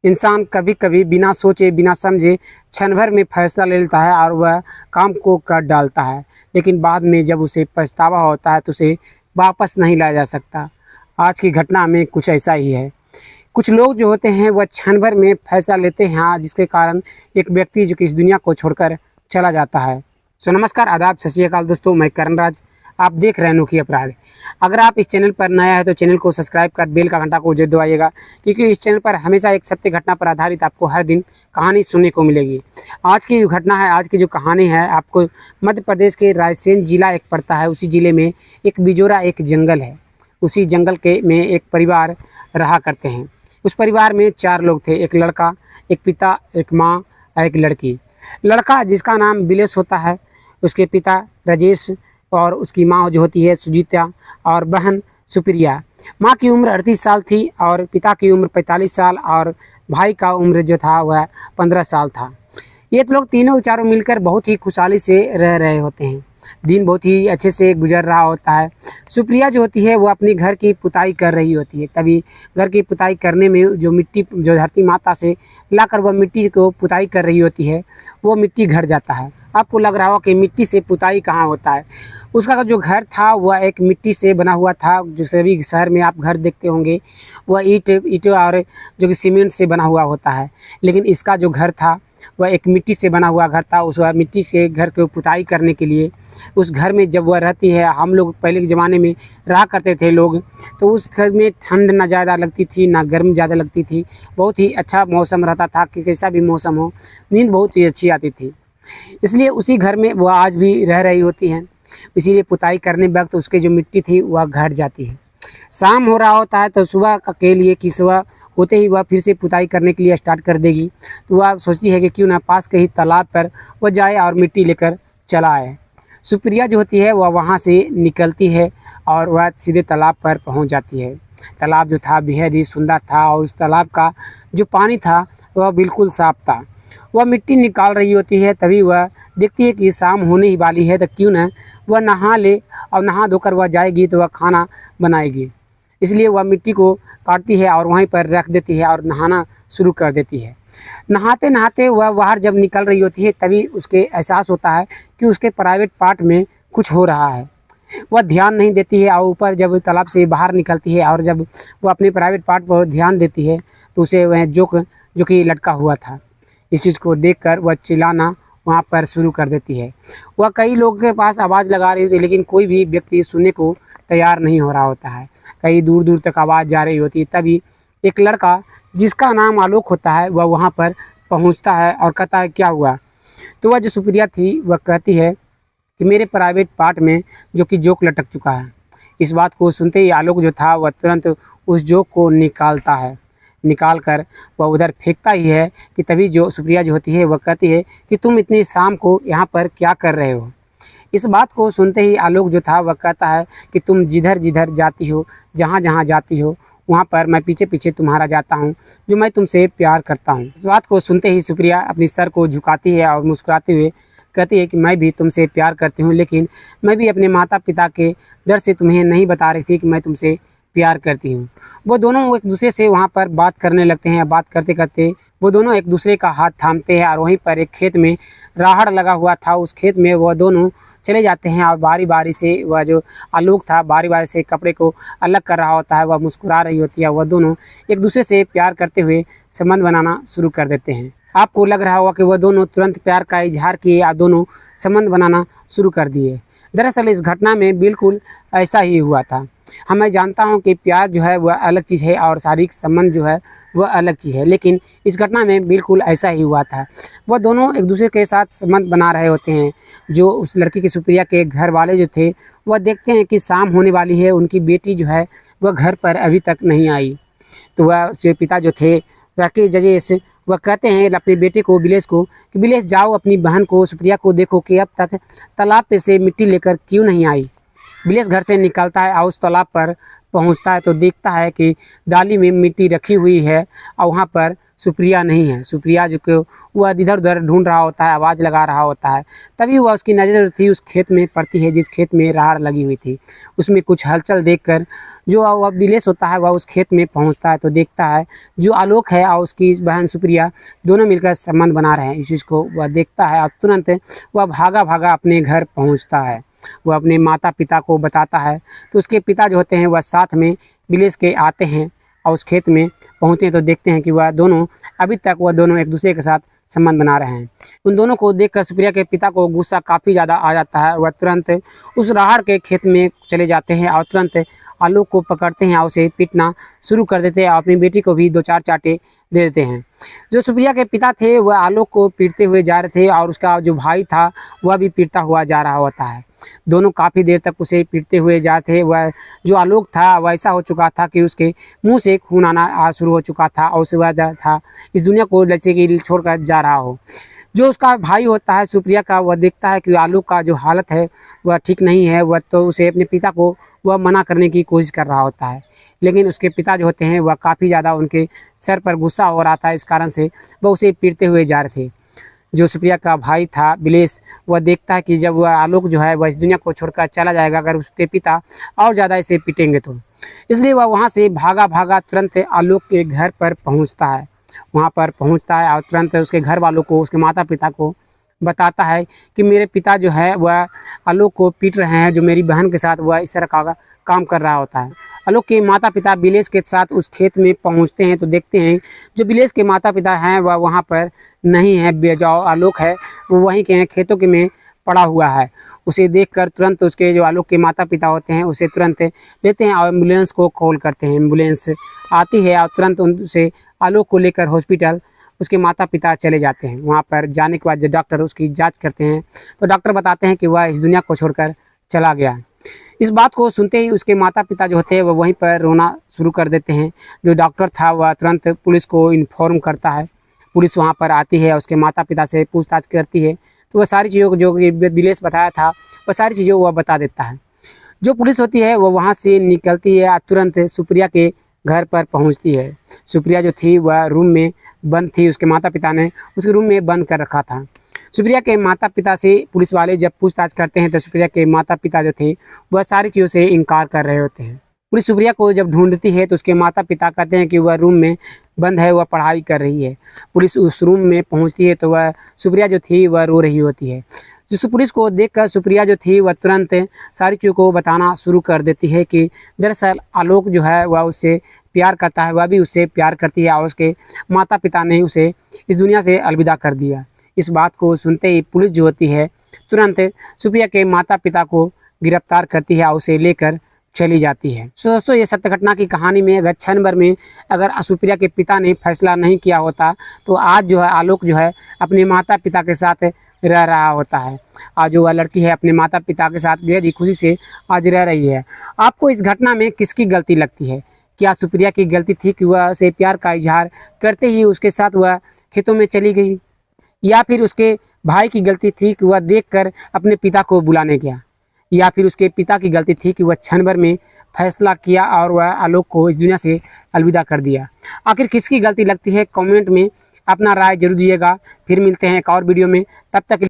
इंसान कभी कभी बिना सोचे बिना समझे क्षण भर में फैसला ले लेता है और वह काम को कर डालता है, लेकिन बाद में जब उसे पछतावा होता है तो उसे वापस नहीं लाया जा सकता। आज की घटना में कुछ ऐसा ही है। कुछ लोग जो होते हैं वह क्षण भर में फैसला लेते हैं, जिसके कारण एक व्यक्ति जो कि इस दुनिया को छोड़कर चला जाता है। नमस्कार, आदाब, सत श्री अकाल दोस्तों, मैं करण राज, आप देख रहे हैं अनोखी अपराध। अगर आप इस चैनल पर नया है तो चैनल को सब्सक्राइब कर बेल का घंटा को जरूर दबाइएगा, क्योंकि इस चैनल पर हमेशा एक सत्य घटना पर आधारित आपको हर दिन कहानी सुनने को मिलेगी। आज की जो घटना है, आज की जो कहानी है, आपको मध्य प्रदेश के रायसेन जिला एक पड़ता है। उसी जिले में एक बिजोरा एक जंगल है। उसी जंगल के में एक परिवार रहा करते हैं। उस परिवार में 4 लोग थे, एक लड़का, एक पिता, एक माँ और एक लड़की। लड़का जिसका नाम बिलेश होता है, उसके पिता राजेश और उसकी माँ जो होती है सुजीता और बहन सुप्रिया। माँ की उम्र 38 साल थी और पिता की उम्र 45 साल और भाई का उम्र जो था वह 15 साल था। ये लोग तीनों चारों मिलकर बहुत ही खुशहाली से रह रहे होते हैं। दिन बहुत ही अच्छे से गुजर रहा होता है। सुप्रिया जो होती है वो अपनी घर की पुताई कर रही होती है। तभी घर की पुताई करने में जो मिट्टी जो धरती माता से लाकर वह मिट्टी को पुताई कर रही होती है, वो मिट्टी घर जाता है। आपको लग रहा हो कि मिट्टी से पुताई कहाँ होता है। उसका जो घर था वह एक मिट्टी से बना हुआ था। जो सभी शहर में आप घर देखते होंगे वह ईंटों और जो कि सीमेंट से बना हुआ होता है, लेकिन इसका जो घर था वह एक मिट्टी से बना हुआ घर था। उस मिट्टी से घर को पुताई करने के लिए उस घर में जब वह रहती है, हम लोग पहले के ज़माने में रहा करते थे लोग, तो उस घर में ठंड ना ज़्यादा लगती थी ना गर्म ज़्यादा लगती थी। बहुत ही अच्छा मौसम रहता था कि कैसा भी मौसम हो, नींद बहुत ही अच्छी आती थी। इसलिए उसी घर में वह आज भी रह रही होती हैं। इसीलिए पुताई करने वक्त उसके जो मिट्टी थी वह घट जाती है। शाम हो रहा होता है तो सुबह के लिए कि सुबह होते ही वह फिर से पुताई करने के लिए स्टार्ट कर देगी। तो वह सोचती है कि क्यों ना पास के ही तालाब पर वह जाए और मिट्टी लेकर चला आए। सुप्रिया जो होती है वह वहाँ से निकलती है और वह सीधे तालाब पर पहुँच जाती है। तालाब जो था बेहद ही सुंदर था और उस तालाब का जो पानी था वह बिल्कुल साफ था। वह मिट्टी निकाल रही होती है, तभी वह देखती है कि शाम होने ही वाली है, तो क्यों ना वह नहा ले और नहा धोकर वह जाएगी तो वह खाना बनाएगी। इसलिए वह मिट्टी को काटती है और वहीं पर रख देती है और नहाना शुरू कर देती है। नहाते नहाते वह बाहर जब निकल रही होती है तभी उसके एहसास होता है कि उसके प्राइवेट पार्ट में कुछ हो रहा है। वह ध्यान नहीं देती है और ऊपर जब तालाब से बाहर निकलती है और जब वह अपने प्राइवेट पार्ट पर ध्यान देती है तो उसे वह जो कि लटका हुआ था, इस चीज़ को देखकर वह चिल्लाना वहाँ पर शुरू कर देती है। वह कई लोगों के पास आवाज़ लगा रही होती है, लेकिन कोई भी व्यक्ति सुनने को तैयार नहीं हो रहा होता है। कहीं दूर दूर तक आवाज़ जा रही होती है। तभी एक लड़का जिसका नाम आलोक होता है वह वहाँ पर पहुँचता है और कहता है क्या हुआ। तो वह जो सुप्रिया थी वह कहती है कि मेरे प्राइवेट पार्ट में जो कि जोक लटक चुका है। इस बात को सुनते ही आलोक जो था वह तुरंत उस जोक को निकालता है। निकाल कर वह उधर फेंकता ही है कि तभी जो सुप्रिया जो होती है वह कहती है कि तुम इतनी शाम को यहाँ पर क्या कर रहे हो। इस बात को सुनते ही आलोक जो था वह कहता है कि तुम जिधर जिधर जाती हो, जहाँ जहाँ जाती हो, वहाँ पर मैं पीछे पीछे तुम्हारा जाता हूँ, जो मैं तुमसे प्यार करता हूँ। इस बात को सुनते ही सुप्रिया अपनी सर को झुकाती है और मुस्कुराते हुए कहती है कि मैं भी तुमसे प्यार करती हूँ, लेकिन मैं भी अपने माता पिता के डर से तुम्हें नहीं बता रही थी कि मैं तुमसे प्यार करती हूँ। वो दोनों एक दूसरे से वहाँ पर बात करने लगते हैं। बात करते करते वो दोनों एक दूसरे का हाथ थामते हैं और वहीं पर एक खेत में राहड़ लगा हुआ था। उस खेत में वह दोनों चले जाते हैं और बारी बारी से वह जो आलोक था बारी बारी से कपड़े को अलग कर रहा होता है। वह मुस्कुरा रही होती है। वह दोनों एक दूसरे से प्यार करते हुए संबंध बनाना शुरू कर देते हैं। आपको लग रहा होगा कि वह दोनों तुरंत प्यार का इजहार किए या दोनों संबंध बनाना शुरू कर दिए। दरअसल इस घटना में बिल्कुल ऐसा ही हुआ था। मैं जानता हूं कि प्यार जो है वह अलग चीज़ है और शारीरिक संबंध जो है वह अलग चीज़ है, लेकिन इस घटना में बिल्कुल ऐसा ही हुआ था। वह दोनों एक दूसरे के साथ संबंध बना रहे होते हैं। जो उस लड़की की सुप्रिया के घर वाले जो थे वह देखते हैं कि शाम होने वाली है, उनकी बेटी जो है वह घर पर अभी तक नहीं आई। तो वह उसके पिता जो थे राकेश जजेश वह कहते हैं अपने बेटे को बिलेश को कि बिलेश जाओ अपनी बहन को सुप्रिया को देखो कि अब तक तालाब पे से मिट्टी लेकर क्यों नहीं आई। बिलेश घर से निकलता है और उस तालाब पर पहुंचता है तो देखता है कि डाली में मिट्टी रखी हुई है और वहाँ पर सुप्रिया नहीं है। सुप्रिया जो कि वह इधर उधर ढूंढ रहा होता है, आवाज़ लगा रहा होता है। तभी वह उसकी नज़र थी उस खेत में पड़ती है जिस खेत में राड़ लगी हुई थी। उसमें कुछ हलचल देखकर जो वह बिलेश होता है वह उस खेत में पहुंचता है तो देखता है जो आलोक है और उसकी बहन सुप्रिया दोनों मिलकर संबंध बना रहे हैं। इस चीज़ को वह देखता है और तुरंत वह भागा भागा अपने घर पहुँचता है। वह अपने माता पिता को बताता है तो उसके पिता जो होते हैं वह साथ में बिलेश के आते हैं और उस खेत में पहुँचे तो देखते हैं कि वह दोनों अभी तक वह दोनों एक दूसरे के साथ संबंध बना रहे हैं। उन दोनों को देखकर सुप्रिया के पिता को गुस्सा काफ़ी ज़्यादा आ जाता है। वह तुरंत उस राहड़ के खेत में चले जाते हैं और तुरंत आलोक को पकड़ते हैं और उसे पीटना शुरू कर देते हैं और अपनी बेटी को भी 2-4 चांटे दे देते हैं। जो सुप्रिया के पिता थे वह आलोक को पीटते हुए जा रहे थे और उसका जो भाई था वह भी पीटता हुआ जा रहा होता है। दोनों काफ़ी देर तक उसे पीटते हुए जाते थे। वह जो आलोक था वैसा हो चुका था कि उसके मुंह से खून आना शुरू हो चुका था और उसे वह था इस दुनिया को जैसे कि छोड़कर जा रहा हो। जो उसका भाई होता है सुप्रिया का वह देखता है कि आलोक का जो हालत है वह ठीक नहीं है। वह तो उसे अपने पिता को वह मना करने की कोशिश कर रहा होता है, लेकिन उसके पिता जो होते हैं वह काफ़ी ज़्यादा उनके सर पर गुस्सा हो रहा था। इस कारण से वह उसे पीटते हुए जा रहे थे। जो सुप्रिया का भाई था बिलेश वह देखता है कि जब वह आलोक जो है वह इस दुनिया को छोड़कर चला जाएगा अगर उसके पिता और ज़्यादा इसे पीटेंगे तो, इसलिए वह वहाँ से भागा भागा तुरंत आलोक के घर पर पहुँचता है। वहाँ पर पहुँचता है और तुरंत उसके घर वालों को उसके माता पिता को बताता है कि मेरे पिता जो है वह आलोक को पीट रहे हैं, जो मेरी बहन के साथ वह इस तरह का काम कर रहा होता है। आलोक के माता पिता बिलेश के साथ उस खेत में पहुंचते हैं तो देखते हैं जो बिलेश के माता पिता हैं वह वहां पर नहीं है। जो आलोक है वो वहीं के खेतों के में पड़ा हुआ है। उसे देखकर तुरंत उसके जो आलोक के माता पिता होते हैं उसे तुरंत लेते हैं और एम्बुलेंस को कॉल करते हैं। एम्बुलेंस आती है और तुरंत उनसे आलोक को लेकर हॉस्पिटल उसके माता पिता चले जाते हैं। वहाँ पर जाने के बाद जब डॉक्टर उसकी जाँच करते हैं तो डॉक्टर बताते हैं कि वह इस दुनिया को छोड़कर चला गया। इस बात को सुनते ही उसके माता पिता जो होते हैं वह वहीं पर रोना शुरू कर देते हैं। जो डॉक्टर था वह तुरंत पुलिस को इन्फॉर्म करता है। पुलिस वहां पर आती है, उसके माता पिता से पूछताछ करती है तो वह सारी चीज़ों को जो बिलेश बताया था वह सारी चीज़ें वह बता देता है। जो पुलिस होती है वह वहाँ से निकलती है और तुरंत सुप्रिया के घर पर पहुँचती है। सुप्रिया जो थी वह रूम में बंद थी, उसके माता पिता ने उसके रूम में बंद कर रखा था। सुप्रिया के माता पिता से पुलिस वाले जब पूछताछ करते हैं तो सुप्रिया के माता पिता जो थे वह सारी चीज़ों से इनकार कर रहे होते हैं। पुलिस सुप्रिया को जब ढूंढती है तो उसके माता पिता कहते हैं कि वह रूम में बंद है, वह पढ़ाई कर रही है। पुलिस उस रूम में पहुंचती है तो वह सुप्रिया जो थी वह रो रही होती है। जिस पुलिस को देखकर सुप्रिया जो थी वह तुरंत सारी चीज़ों को बताना शुरू कर देती है कि दरअसल आलोक जो है वह उससे प्यार करता है, वह भी उससे प्यार करती है और उसके माता पिता ने उसे इस दुनिया से अलविदा कर दिया। इस बात को सुनते ही पुलिस जो होती है तुरंत सुप्रिया के माता पिता को गिरफ्तार करती है और उसे लेकर चली जाती है। तो दोस्तों ये सत्य घटना की कहानी में अगर क्षण भर में अगर सुप्रिया के पिता ने फैसला नहीं किया होता तो आज जो है आलोक जो है अपने माता पिता के साथ रह रहा होता है। आज जो वह लड़की है अपने माता पिता के साथ बेहद ही खुशी से आज रह रही है। आपको इस घटना में किसकी गलती लगती है? क्या सुप्रिया की गलती थी कि वह उसे प्यार का इजहार करते ही उसके साथ वह खेतों में चली गई, या फिर उसके भाई की गलती थी कि वह देखकर अपने पिता को बुलाने गया, या फिर उसके पिता की गलती थी कि वह क्षण भर में फैसला किया और वह आलोक को इस दुनिया से अलविदा कर दिया? आखिर किसकी गलती लगती है? कमेंट में अपना राय जरूर दीजिएगा। फिर मिलते हैं एक और वीडियो में, तब तक